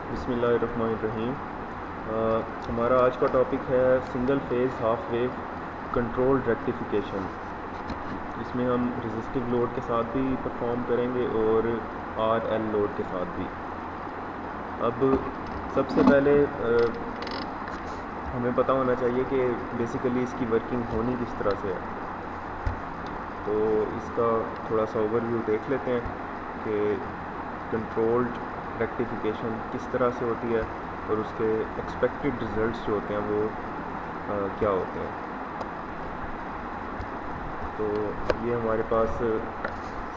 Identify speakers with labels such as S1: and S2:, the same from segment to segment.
S1: बिस्मिल्लाहिर्रहमानिर्रहीम। हमारा आज का टॉपिक है single phase half wave control rectification. इसमें हम रेजिस्टिव लोड के साथ भी परफॉर्म करेंगे और RL लोड के साथ भी। अब सबसे पहले हमें पता होना चाहिए कि बेसिकली इसकी वर्किंग होनी किस तरह से है। तो इसका थोड़ा सा ओवरव्यू देख लेते हैं कि कंट्रोल्ड रेक्टिफिकेशन किस तरह से होती है और उसके एक्सपेक्टेड रिज़ल्ट्स जो होते हैं वो क्या होते हैं। तो ये हमारे पास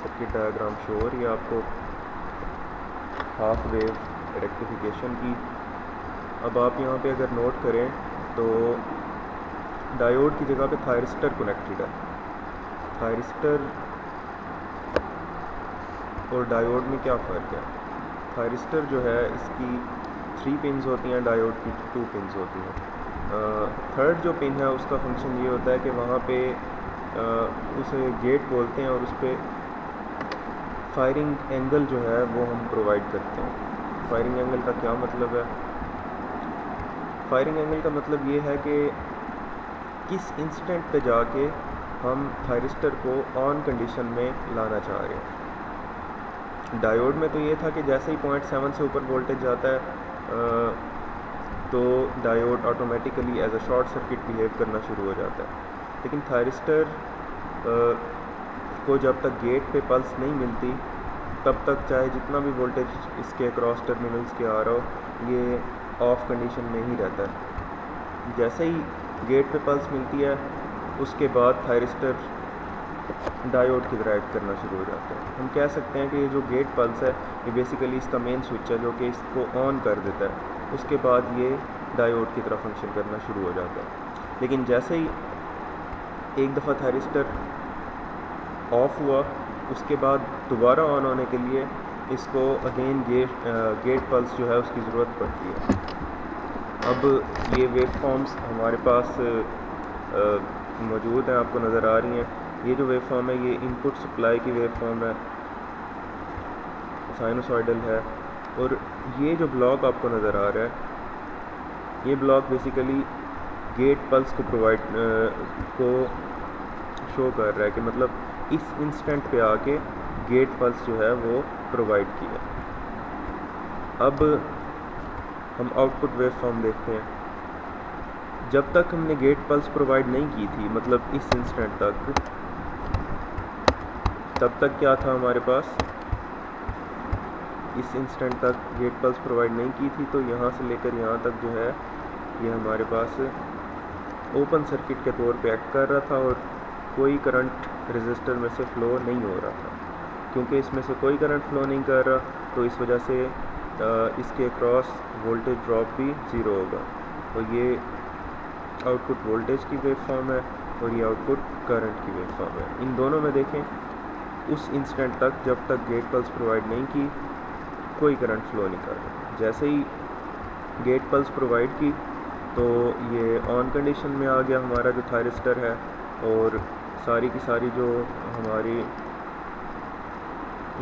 S1: सर्किट डायग्राम शो हो रही है आपको हाफ वेव रेक्टिफिकेशन की। अब आप यहाँ पे अगर नोट करें तो डायोड की जगह पे थायरिस्टर कनेक्टेड है। थायरिस्टर और डायोड में क्या फ़र्क है? थायरिस्टर जो है इसकी 3 पिन्स होती हैं, डायोड की 2 पिन्स होती हैं। थर्ड जो पिन है उसका फंक्शन ये होता है कि वहाँ पे उसे गेट बोलते हैं और उस पर फायरिंग एंगल जो है वो हम प्रोवाइड करते हैं। फायरिंग एंगल का क्या मतलब है? फायरिंग एंगल का मतलब ये है कि किस इंस्टेंट पे जाके हम थायरिस्टर को ऑन कंडीशन में लाना चाह रहे हैं। डायोड में तो ये था कि जैसे ही 0.7 से ऊपर वोल्टेज जाता है तो diode automatically as a short circuit behave करना शुरू हो जाता है। लेकिन थायरिस्टर को जब तक गेट पे पल्स नहीं मिलती तब तक चाहे जितना भी वोल्टेज इसके अक्रॉस टर्मिनल्स के आ रहा हो ये ऑफ कंडीशन में ही रहता है। जैसे ही गेट पे पल्स मिलती है उसके बाद थायरिस्टर डायोड की तरह एक्ट करना शुरू हो जाता है। हम कह सकते हैं कि ये जो गेट पल्स है ये बेसिकली इसका मेन स्विच है जो कि इसको ऑन कर देता है। उसके बाद ये डायोड की तरह फंक्शन करना शुरू हो जाता है। लेकिन जैसे ही एक दफ़ा थायरिस्टर ऑफ हुआ उसके बाद दोबारा ऑन होने के लिए इसको अगेन गेट पल्स जो है उसकी ज़रूरत पड़ती है। अब ये वेव फॉर्म्स हमारे पास मौजूद हैं, आपको नज़र आ रही हैं। ये जो वेव फॉर्म है ये इनपुट सप्लाई की वेव फॉर्म है, साइनोसॉइडल है। और ये जो ब्लॉक आपको नज़र आ रहा है ये ब्लॉक बेसिकली गेट पल्स को शो कर रहा है कि मतलब इस इंस्टेंट पे आके गेट पल्स जो है वो प्रोवाइड की है। अब हम आउटपुट वेव फॉर्म देखते हैं। जब तक हमने गेट पल्स प्रोवाइड नहीं की थी मतलब इस इंस्टेंट तक, तब तक क्या था हमारे पास, इस इंस्टेंट तक गेट पल्स प्रोवाइड नहीं की थी तो यहाँ से लेकर यहाँ तक जो है ये हमारे पास ओपन सर्किट के तौर पे एक्ट कर रहा था और कोई करंट रेजिस्टर में से फ़्लो नहीं हो रहा था। क्योंकि इसमें से कोई करंट फ़्लो नहीं कर रहा तो इस वजह से इसके अक्रॉस वोल्टेज ड्रॉप भी ज़ीरो होगा। तो ये आउटपुट वोल्टेज की वेव फॉर्म है और ये आउटपुट करंट की वेव फॉर्म है। इन दोनों में देखें उस इंस्टेंट तक जब तक गेट पल्स प्रोवाइड नहीं की कोई करंट फ़्लो नहीं कर रहा। जैसे ही गेट पल्स प्रोवाइड की तो ये ऑन कंडीशन में आ गया हमारा जो थायरिस्टर है और सारी की सारी जो हमारी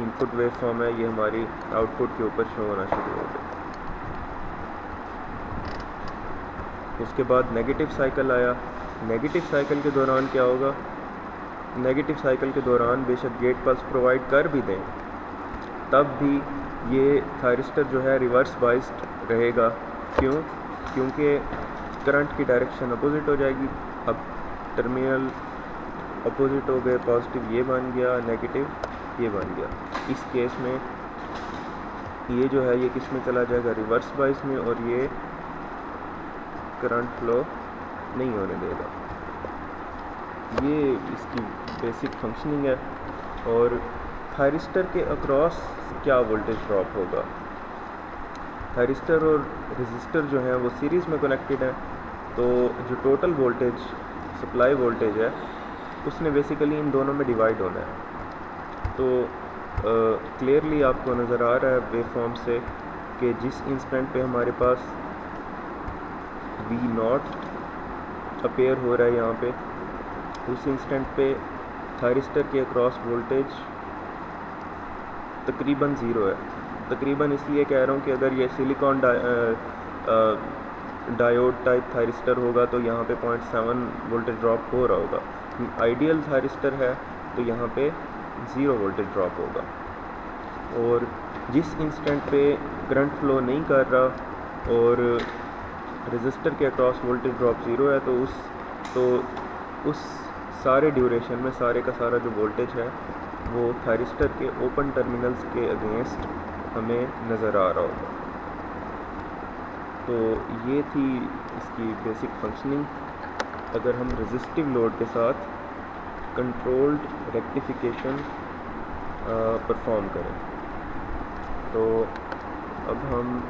S1: इनपुट वेव फॉर्म है ये हमारी आउटपुट के ऊपर शो होना शुरू हो गई। उसके बाद नेगेटिव साइकिल आया। नेगेटिव साइकिल के दौरान क्या होगा? नेगेटिव साइकिल के दौरान बेशक गेट पल्स प्रोवाइड कर भी दें तब भी ये थायरिस्टर जो है रिवर्स बाइस्ड रहेगा। क्यों? क्योंकि करंट की डायरेक्शन अपोजिट हो जाएगी। अब टर्मिनल अपोजिट हो गए, पॉजिटिव ये बन गया, नेगेटिव ये बन गया। इस केस में ये जो है ये किस में चला जाएगा? रिवर्स बाइस में, और ये करंट फ्लो नहीं होने देगा। ये इसकी बेसिक फंक्शनिंग है। और थायरिस्टर के अक्रॉस क्या वोल्टेज ड्रॉप होगा? थायरिस्टर और रेजिस्टर जो हैं वो सीरीज़ में कनेक्टेड हैं तो जो टोटल वोल्टेज सप्लाई वोल्टेज है उसने बेसिकली इन दोनों में डिवाइड होना है। तो क्लियरली आपको नज़र आ रहा है वेव फॉर्म से कि जिस इंस्टेंट पे हमारे पास V0 अपेयर हो रहा है यहाँ पे, उस इंस्टेंट पे थायरिस्टर के अक्रॉस वोल्टेज तकरीबन ज़ीरो है। तकरीबन इसलिए कह रहा हूँ कि अगर ये सिलिकॉन डायोड टाइप थायरिस्टर होगा तो यहाँ पे 0.7 वोल्टेज ड्रॉप हो रहा होगा। आइडियल थायरिस्टर है तो यहाँ पे 0 वोल्टेज ड्रॉप होगा, और जिस इंस्टेंट पे करंट फ्लो नहीं कर रहा और रेजिस्टर के अक्रॉस वोल्टेज ड्रॉप 0 है तो उस सारे ड्यूरेशन में सारे का सारा जो वोल्टेज है वो थायरिस्टर के ओपन टर्मिनल्स के अगेंस्ट हमें नज़र आ रहा होगा। तो ये थी इसकी बेसिक फंक्शनिंग। अगर हम रेजिस्टिव लोड के साथ कंट्रोल्ड रेक्टिफिकेशन परफॉर्म करें तो अब हम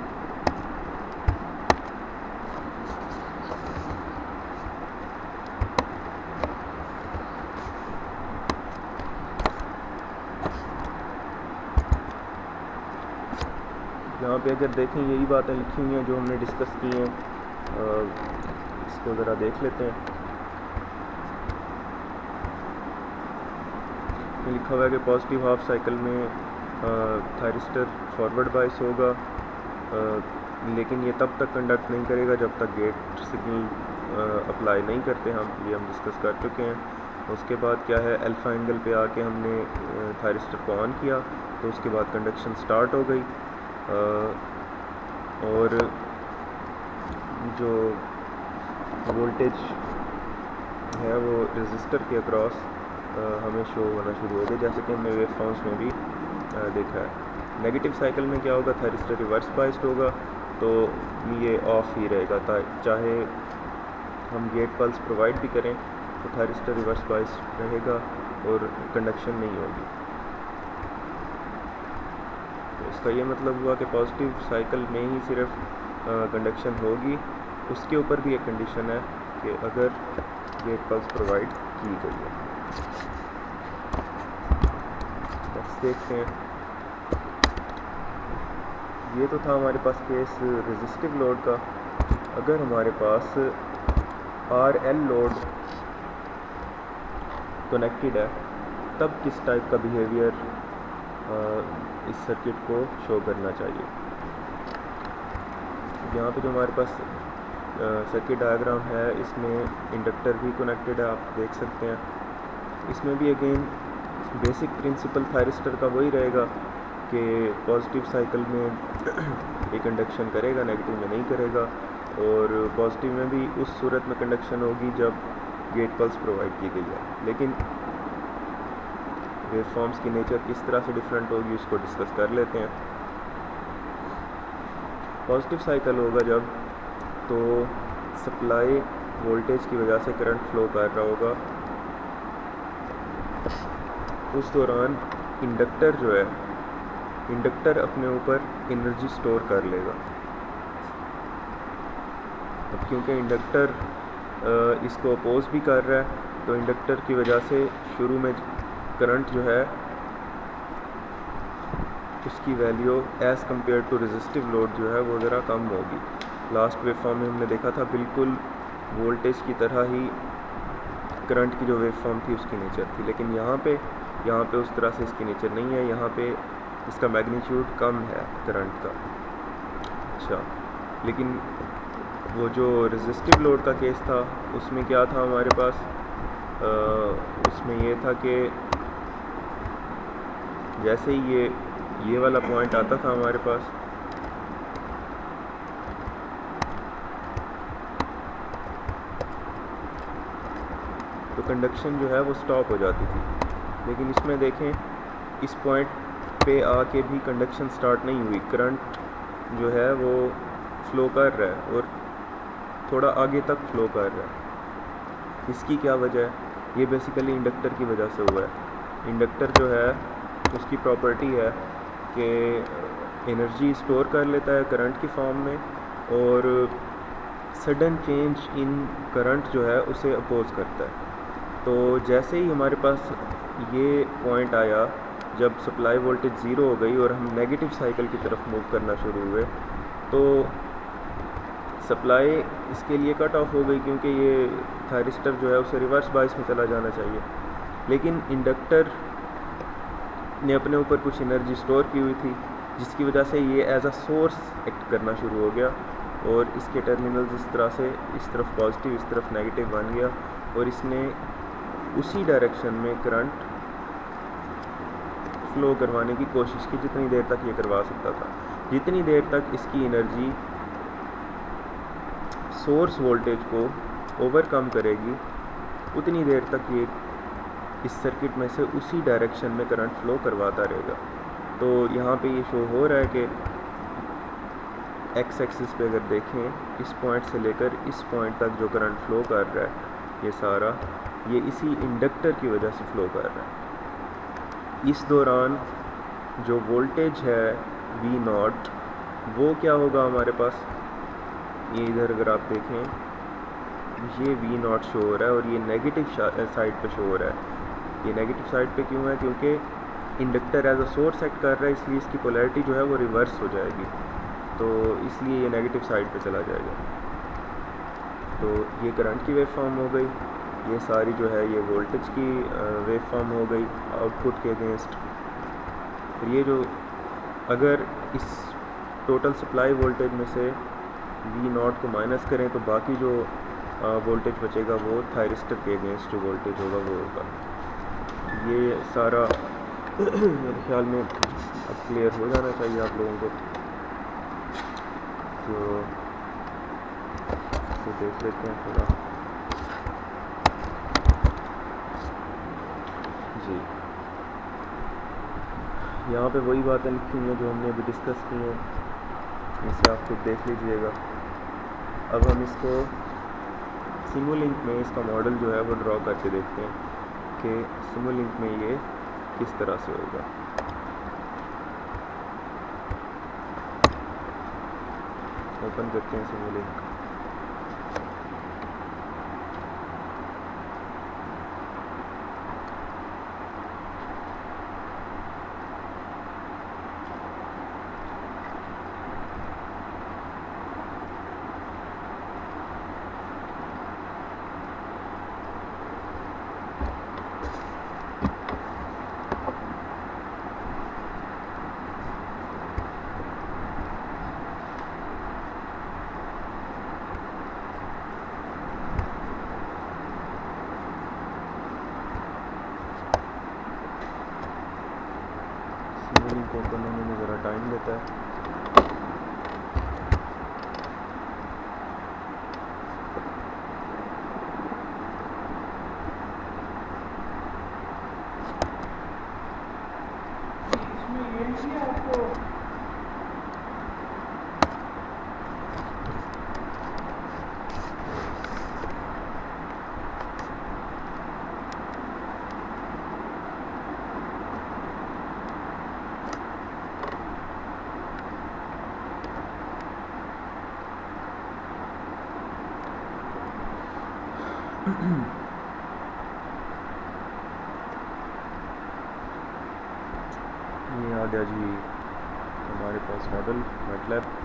S1: यहाँ पे अगर देखें यही बातें लिखी हुई हैं जो हमने डिस्कस की हैं, इसको ज़रा देख लेते हैं। लिखा हुआ है कि पॉजिटिव हाफ साइकिल में थायरिस्टर फॉरवर्ड बाइस होगा, लेकिन ये तब तक कंडक्ट नहीं करेगा जब तक गेट सिग्नल अप्लाई नहीं करते हम, ये हम डिस्कस कर चुके हैं। उसके बाद क्या है, अल्फ़ा एंगल पे आके हमने थायरिस्टर को ऑन किया तो उसके बाद कंडक्शन स्टार्ट हो गई, और जो वोल्टेज है वो रेजिस्टर के अक्रॉस हमें शो होना शुरू हो गया, जैसे कि हमने वेव फॉर्म्स में भी देखा है। नेगेटिव साइकिल में क्या होगा, थायरिस्टर रिवर्स बाइस्ड होगा तो ये ऑफ ही रहेगा, चाहे हम गेट पल्स प्रोवाइड भी करें तो थायरिस्टर रिवर्स बाइस्ड रहेगा और कंडक्शन नहीं होगी। तो इसका ये मतलब हुआ कि पॉजिटिव साइकिल में ही सिर्फ कंडक्शन होगी। उसके ऊपर भी एक कंडीशन है कि अगर गेट पल्स प्रोवाइड की गई है। बस देखते हैं, ये तो था हमारे पास केस रेजिस्टिव लोड का। अगर हमारे पास RL लोड कनेक्टेड है तब किस टाइप का बिहेवियर इस सर्किट को शो करना चाहिए। यहाँ पे जो हमारे पास सर्किट डायग्राम है इसमें इंडक्टर भी कनेक्टेड है, आप देख सकते हैं। इसमें भी अगेन बेसिक प्रिंसिपल थायरिस्टर का वही रहेगा कि पॉजिटिव साइकिल में ये कंडक्शन करेगा, नेगेटिव में नहीं करेगा, और पॉजिटिव में भी उस सूरत में कंडक्शन होगी जब गेट पल्स प्रोवाइड की गई है। लेकिन वेव फॉर्म्स की नेचर किस तरह से डिफरेंट होगी उसको डिस्कस कर लेते हैं। पॉजिटिव साइकिल होगा जब तो सप्लाई वोल्टेज की वजह से करंट फ्लो कर रहा होगा, उस दौरान इंडक्टर जो है, इंडक्टर अपने ऊपर एनर्जी स्टोर कर लेगा। अब क्योंकि इंडक्टर इसको अपोज भी कर रहा है तो इंडक्टर की वजह से शुरू में करंट जो है उसकी value as compare to resistive load जो है वो ज़रा कम होगी। लास्ट वेव फॉर्म में हमने देखा था बिल्कुल वोल्टेज की तरह ही करंट की जो वेव फॉर्म थी उसकी नेचर थी, लेकिन यहाँ पे उस तरह से इसकी नेचर नहीं है। यहाँ पे इसका मैग्नीट्यूड कम है करंट का। अच्छा, लेकिन वो जो रेजिस्टिव लोड का केस था उसमें क्या था हमारे पास, उसमें ये था कि जैसे ही ये वाला पॉइंट आता था हमारे पास, तो कंडक्शन जो है वो स्टॉप हो जाती थी। लेकिन इसमें देखें इस पॉइंट पे आके भी कंडक्शन स्टार्ट नहीं हुई, करंट जो है वो फ्लो कर रहा है और थोड़ा आगे तक फ्लो कर रहा है। इसकी क्या वजह है, ये बेसिकली इंडक्टर की वजह से हुआ है। इंडक्टर जो है उसकी प्रॉपर्टी है कि एनर्जी स्टोर कर लेता है करंट की फॉर्म में, और सडन चेंज इन करंट जो है उसे अपोज करता है। तो जैसे ही हमारे पास ये पॉइंट आया जब सप्लाई वोल्टेज ज़ीरो हो गई और हम नेगेटिव साइकिल की तरफ मूव करना शुरू हुए, तो सप्लाई इसके लिए कट ऑफ हो गई क्योंकि ये थायरिस्टर जो है उसे रिवर्स बाइस में चला जाना चाहिए। लेकिन इंडक्टर ने अपने ऊपर कुछ एनर्जी स्टोर की हुई थी, जिसकी वजह से ये एज अ सोर्स एक्ट करना शुरू हो गया और इसके टर्मिनल्स इस तरह से इस तरफ पॉजिटिव इस तरफ नेगेटिव बन गया और इसने उसी डायरेक्शन में करंट फ्लो करवाने की कोशिश की जितनी देर तक ये करवा सकता था। जितनी देर तक इसकी एनर्जी सोर्स वोल्टेज को ओवरकम करेगी उतनी देर तक ये इस सर्किट में से उसी डायरेक्शन में करंट फ्लो करवाता रहेगा। तो यहाँ पे ये शो हो रहा है कि एक्स एक्सिस पे अगर देखें इस पॉइंट से लेकर इस पॉइंट तक जो करंट फ्लो कर रहा है ये सारा ये इसी इंडक्टर की वजह से फ्लो कर रहा है। इस दौरान जो वोल्टेज है V0 वो क्या होगा हमारे पास, ये इधर अगर आप देखें ये V0 शो हो रहा है और ये नेगेटिव साइड पे शो हो रहा है। ये नेगेटिव साइड पे क्यों है, क्योंकि inductor as a source act कर रहा है इसलिए इसकी पोलैरिटी जो है वो रिवर्स हो जाएगी, तो इसलिए ये नेगेटिव साइड पे चला जाएगा। तो ये करंट की वेव फॉर्म हो गई, ये सारी जो है ये वोल्टेज की वेव फॉर्म हो गई आउटपुट के अगेंस्ट। फिर ये जो अगर इस टोटल सप्लाई वोल्टेज में से V0 को माइनस करें तो बाकी जो वोल्टेज बचेगा वो थायरिस्टर के अगेंस्ट जो वोल्टेज होगा वो होगा। ये सारा मेरे ख्याल में अब क्लियर हो जाना चाहिए आप लोगों को। तो देख लेते हैं थोड़ा जी। यहाँ पे वही बातें लिखी हुई हैं जो हमने अभी डिस्कस की हैं, इसे आप खुद देख लीजिएगा। अब हम इसको सिमुलिंक में इसका मॉडल जो है वो ड्रॉ करके देखते हैं कि सिमुलिंक में ये किस तरह से होगा। ओपन करते हैं सिमुलिंक। सिमुलिंक ओपन होने में ज़रा टाइम लेता है। ये आ गया जी हमारे पास मॉडल मैटलैब।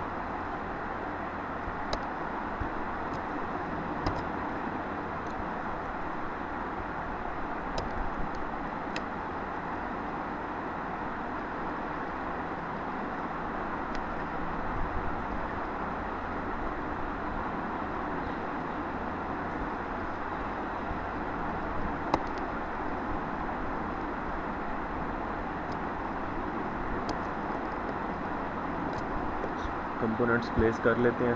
S1: कंपोनेंट्स प्लेस कर लेते हैं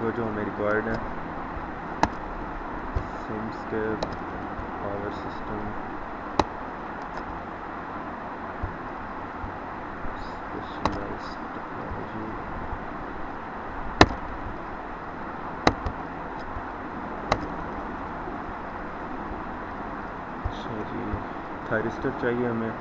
S1: जो जो हमें रिक्वायर्ड है। सिमस्केप, पावर सिस्टम, स्पेशलाइज्ड टेक्नोलॉजी, अच्छा जी थायरिस्टर चाहिए हमें।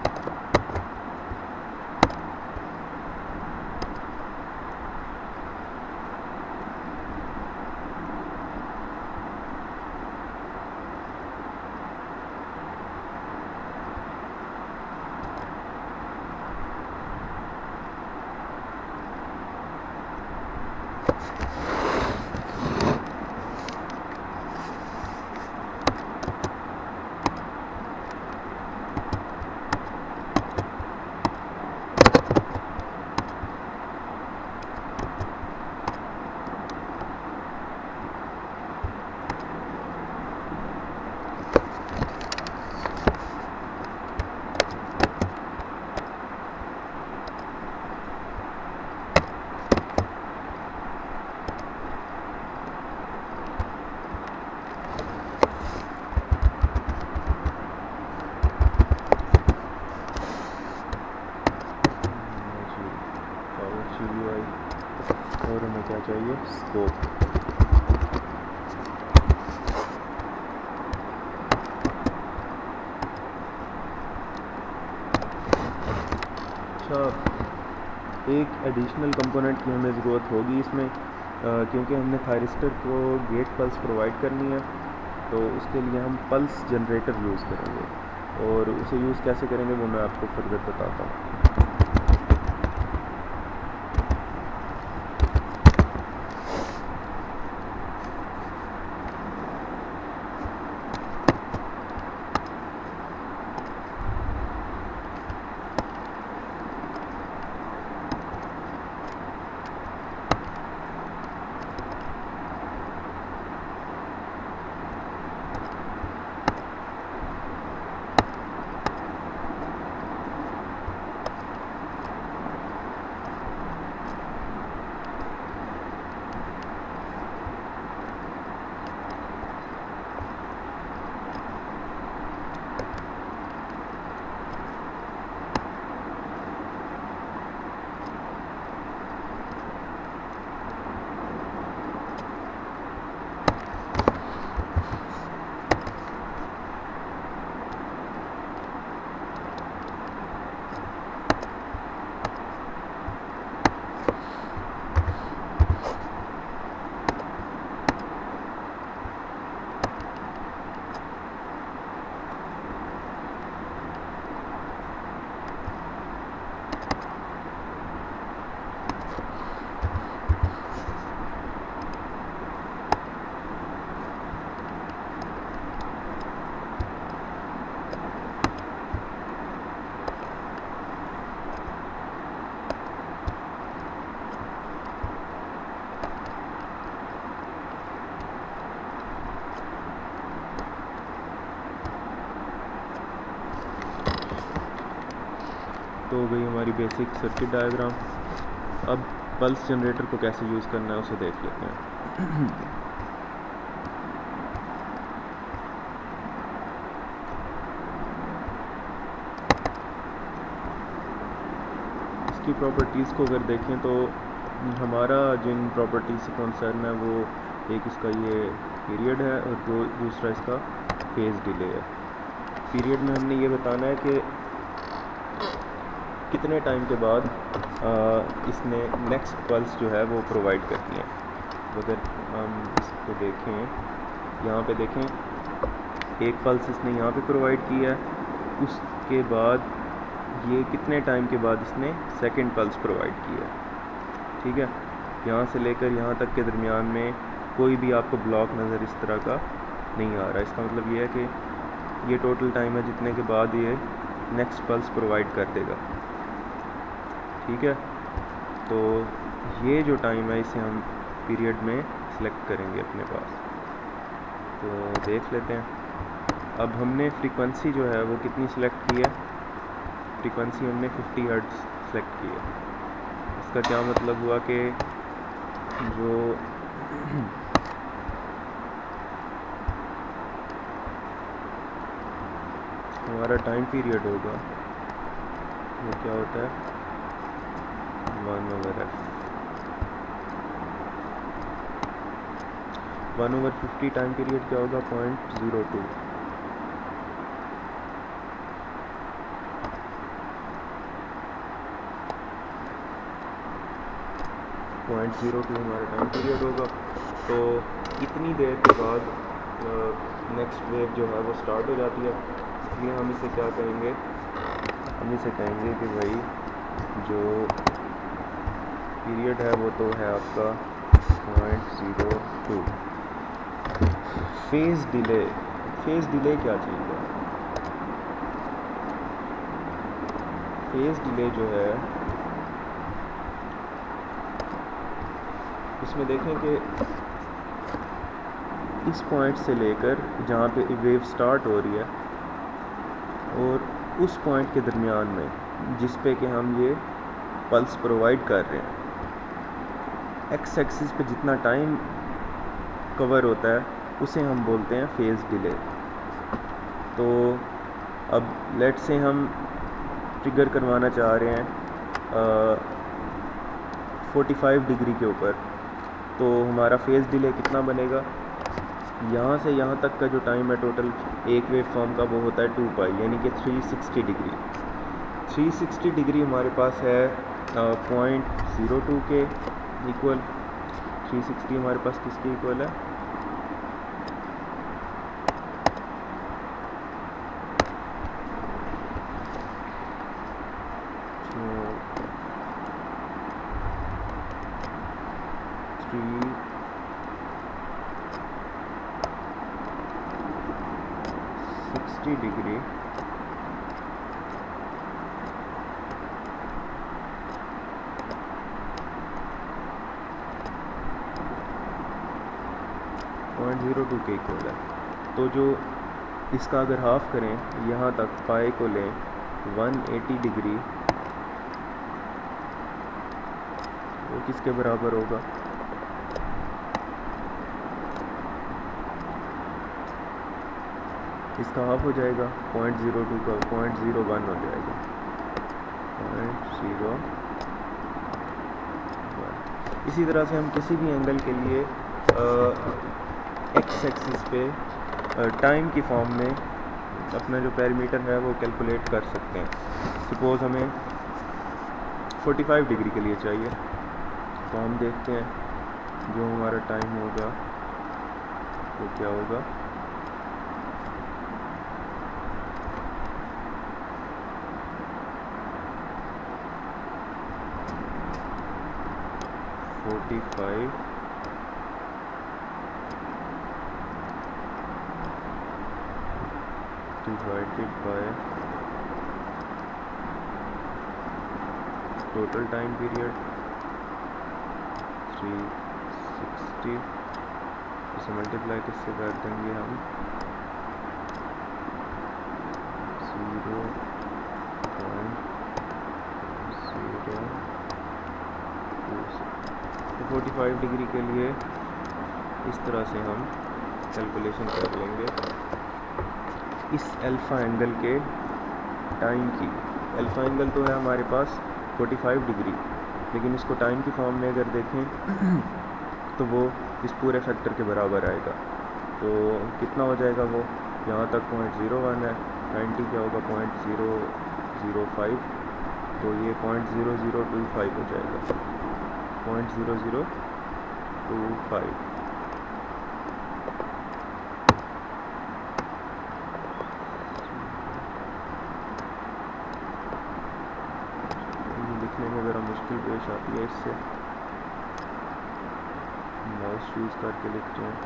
S1: GUI और हमें क्या चाहिए, स्कोप। अच्छा, एक एडिशनल कंपोनेंट की हमें ज़रूरत होगी इसमें, क्योंकि हमने थायरिस्टर को गेट पल्स प्रोवाइड करनी है, तो उसके लिए हम पल्स जनरेटर यूज़ करेंगे, और उसे यूज़ कैसे करेंगे वो मैं आपको फर्दर बताता हूँ। तो हो गई हमारी बेसिक सर्किट डायग्राम। अब पल्स जनरेटर को कैसे यूज़ करना है उसे देख लेते हैं। इसकी प्रॉपर्टीज़ को अगर देखें तो हमारा जिन प्रॉपर्टीज़ से कंसर्न है वो एक इसका ये पीरियड है और दूसरा इसका फेज़ डिले है। पीरियड में हमने ये बताना है कि कितने टाइम के बाद इसने नेक्स्ट पल्स जो है वो प्रोवाइड करनी है। अगर हम इसको देखें, यहाँ पे देखें, एक पल्स इसने यहाँ पे प्रोवाइड की है, उसके बाद ये कितने टाइम के बाद इसने सेकंड पल्स प्रोवाइड की है। ठीक है, यहाँ से लेकर यहाँ तक के दरमियान में कोई भी आपको ब्लॉक नज़र इस तरह का नहीं आ रहा। इसका मतलब ये है कि ये टोटल टाइम है जितने के बाद ये नेक्स्ट पल्स प्रोवाइड कर देगा। ठीक है, तो ये जो टाइम है इसे हम पीरियड में सिलेक्ट करेंगे अपने पास। तो देख लेते हैं। अब हमने फ्रीक्वेंसी जो है वो कितनी सिलेक्ट की है, फ्रीक्वेंसी हमने 50 हर्ट्ज़ सिलेक्ट की है। इसका क्या मतलब हुआ कि जो हमारा टाइम पीरियड होगा वो क्या होता है, 1/f 1/50 टाइम पीरियड क्या होगा, 0.02। हमारा टाइम पीरियड होगा। तो इतनी देर के बाद नेक्स्ट वेव जो है वो स्टार्ट हो जाती है। इसलिए हम इसे क्या कहेंगे, हम इसे कहेंगे कि भाई जो पीरियड है वो तो है आपका 0.02। फेज़ डिले, फेज़ डिले क्या चीज़ है? फेज़ डिले जो है इसमें देखें कि इस पॉइंट से लेकर जहाँ पे वेव स्टार्ट हो रही है और उस पॉइंट के दरमियान में जिस पे कि हम ये पल्स प्रोवाइड कर रहे हैं, एक्स एक्सिस पे जितना टाइम कवर होता है उसे हम बोलते हैं फेज़ डिले। तो अब लेट से हम ट्रिगर करवाना चाह रहे हैं 45 डिग्री के ऊपर, तो हमारा फेज़ डिले कितना बनेगा? यहाँ से यहाँ तक का जो टाइम है टोटल एक वेव फॉर्म का वो होता है 2 पाई, यानी कि 360 डिग्री। 360 डिग्री हमारे पास है 0.02 के इक्वल। 360 हमारे पास किसके इक्वल है? डिग्री .02 के इक्वल है। तो जो इसका अगर हाफ करें यहाँ तक, पाई को लें 180 डिग्री, वो किसके बराबर होगा? इसका हाफ हो जाएगा 0.02 का 0.01 हो जाएगा 0.01। इसी तरह से हम किसी भी एंगल के लिए एक्स एक्सिस पे टाइम की फॉर्म में अपना जो पैरामीटर है वो कैलकुलेट कर सकते हैं। सपोज़ हमें 45 डिग्री के लिए चाहिए, तो हम देखते हैं जो हमारा टाइम होगा वो क्या होगा। Divided by total time period 360, इसे मल्टीप्लाई किससे कर देंगे हम? 0.026। तो 45 डिग्री के लिए इस तरह से हम कैलकुलेशन कर लेंगे इस अल्फ़ा एंगल के टाइम की। अल्फ़ा एंगल तो है हमारे पास 45 डिग्री, लेकिन इसको टाइम की फॉर्म में अगर देखें तो वो इस पूरे फैक्टर के बराबर आएगा। तो कितना हो जाएगा वो? यहाँ तक 0.01 है, 90 क्या होगा? 0.005, तो ये 0.0025 हो जाएगा, 0.0025। लिखने में ज़रा मुश्किल पेश आती है, इससे माउस यूज़ करके लिखते हैं।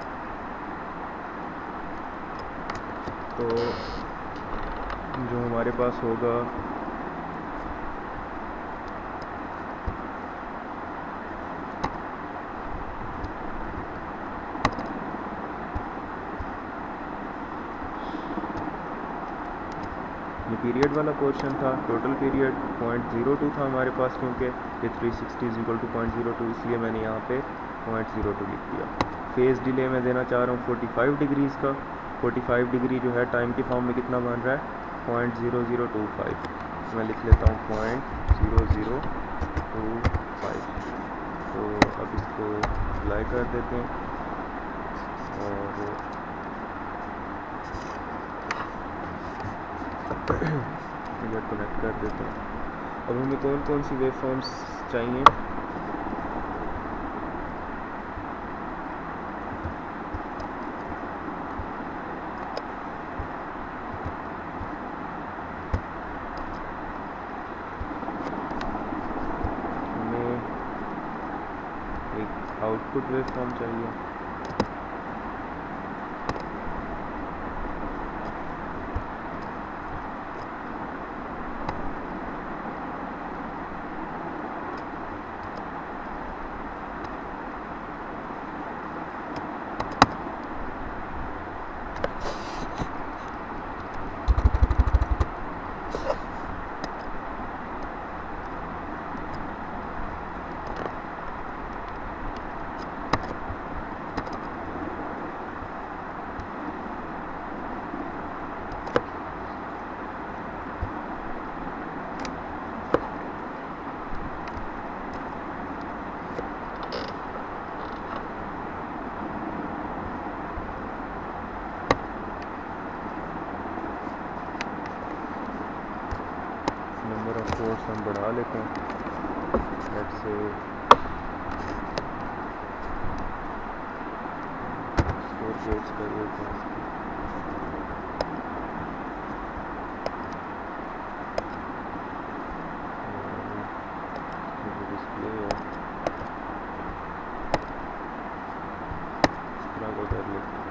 S1: तो जो हमारे पास होगा ये पीरियड वाला पोर्शन था, टोटल पीरियड 0.02 था हमारे पास, क्योंकि ये 360 = 0.02, इसलिए मैंने यहाँ पे 0.02 लिख दिया। फेज़ डिले मैं देना चाह रहा हूँ 45 डिग्रीज़ का। 45 डिग्री जो है टाइम की फॉर्म में कितना बन रहा है? 0.0025। मैं लिख लेता हूँ 0.0025। तो अब इसको अप्लाई कर देते हैं और इधर कनेक्ट कर देते हैं। अब हमें कौन कौन सी वेव फॉर्म्स चाहिए? हमें एक आउटपुट वेव फॉर्म चाहिए। लेते हैं। लेट्स से स्कोर बोर्ड्स कर देते हैं इसकी। डिस्प्ले है इस तरह को कर लेते हैं।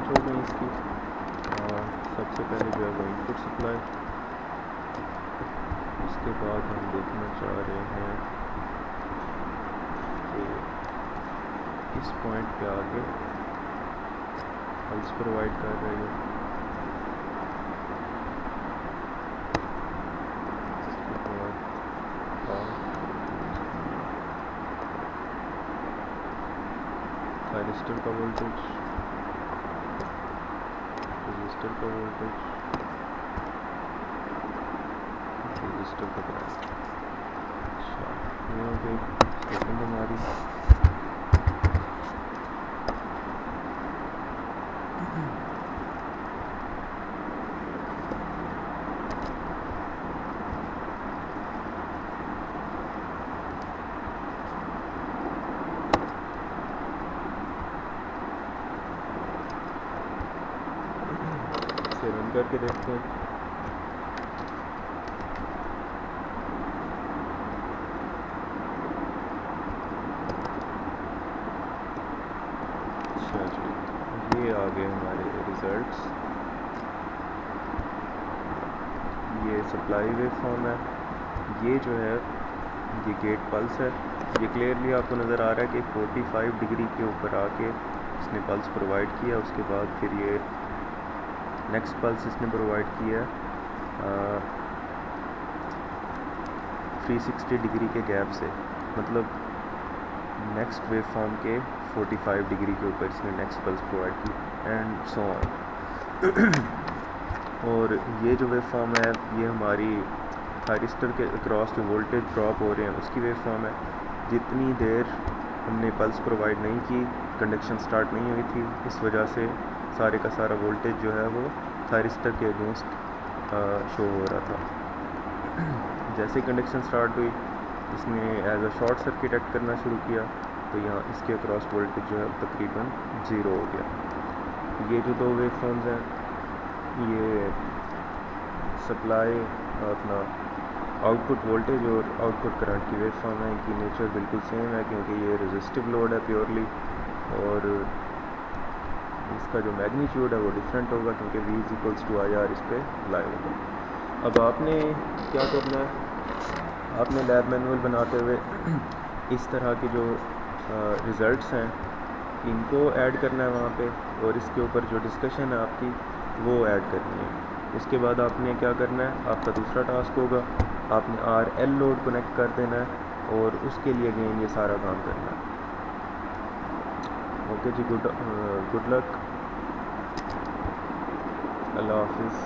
S1: हो गई इसकी। सबसे पहले जो है वो इनपुट सप्लाई, उसके बाद हम देखना चाह रहे हैं कि इस पॉइंट पे आगे पल्स प्रोवाइड कर रही है। इसके बाद थायरिस्टर का वोल्टेज, रजिस्टर का वोल्टेज, रजिस्टर का करंट। अच्छा, ये हो गई सेकंड हमारी। रन करके देखते हैं। अच्छा जी, ये आ गए हमारे रिजल्ट्स। ये सप्लाई वेव फॉर्म है, ये जो है ये गेट पल्स है। ये क्लियरली आपको नज़र आ रहा है कि 45 डिग्री के ऊपर आके इसने पल्स प्रोवाइड किया। उसके बाद फिर ये नेक्स्ट पल्स इसने प्रोवाइड किया 360 डिग्री के गैप से, मतलब नेक्स्ट वेव फॉर्म के 45 डिग्री के ऊपर इसने नेक्स्ट पल्स प्रोवाइड की एंड सो ऑन। और ये जो वेव फॉर्म है ये हमारी थायरिस्टर के अक्रॉस जो वोल्टेज ड्रॉप हो रहे हैं उसकी वेव फॉर्म है। जितनी देर हमने पल्स प्रोवाइड नहीं की, कंडक्शन स्टार्ट नहीं हुई थी, इस वजह से सारे का सारा वोल्टेज जो है वो थायरिस्टर के अगेंस्ट शो हो रहा था। जैसे ही कंडक्शन स्टार्ट हुई इसने as a short circuit act करना शुरू किया, तो यहाँ इसके अक्रॉस वोल्टेज जो है तकरीबन 0 हो गया। ये जो दो वेव फॉर्म्स हैं, ये सप्लाई अपना आउटपुट वोल्टेज और आउटपुट करंट की वेव फॉर्म है। इनकी नेचर बिल्कुल सेम है क्योंकि ये रेजिस्टिव लोड है प्योरली, और इसका जो मैग्नीट्यूड है वो डिफरेंट होगा क्योंकि V = IR इस पर अप्लाई होगा। अब आपने क्या करना है, आपने लैब मैनुअल बनाते हुए इस तरह के जो रिज़ल्ट्स हैं इनको ऐड करना है वहाँ पे, और इसके ऊपर जो डिस्कशन है आपकी वो ऐड करनी है। उसके बाद आपने क्या करना है, आपका दूसरा टास्क होगा आपने RL लोड कनेक्ट कर देना है और उसके लिए अगेन ये सारा काम करना है। ओके जी, गुड लक, अल्लाह हाफिज़।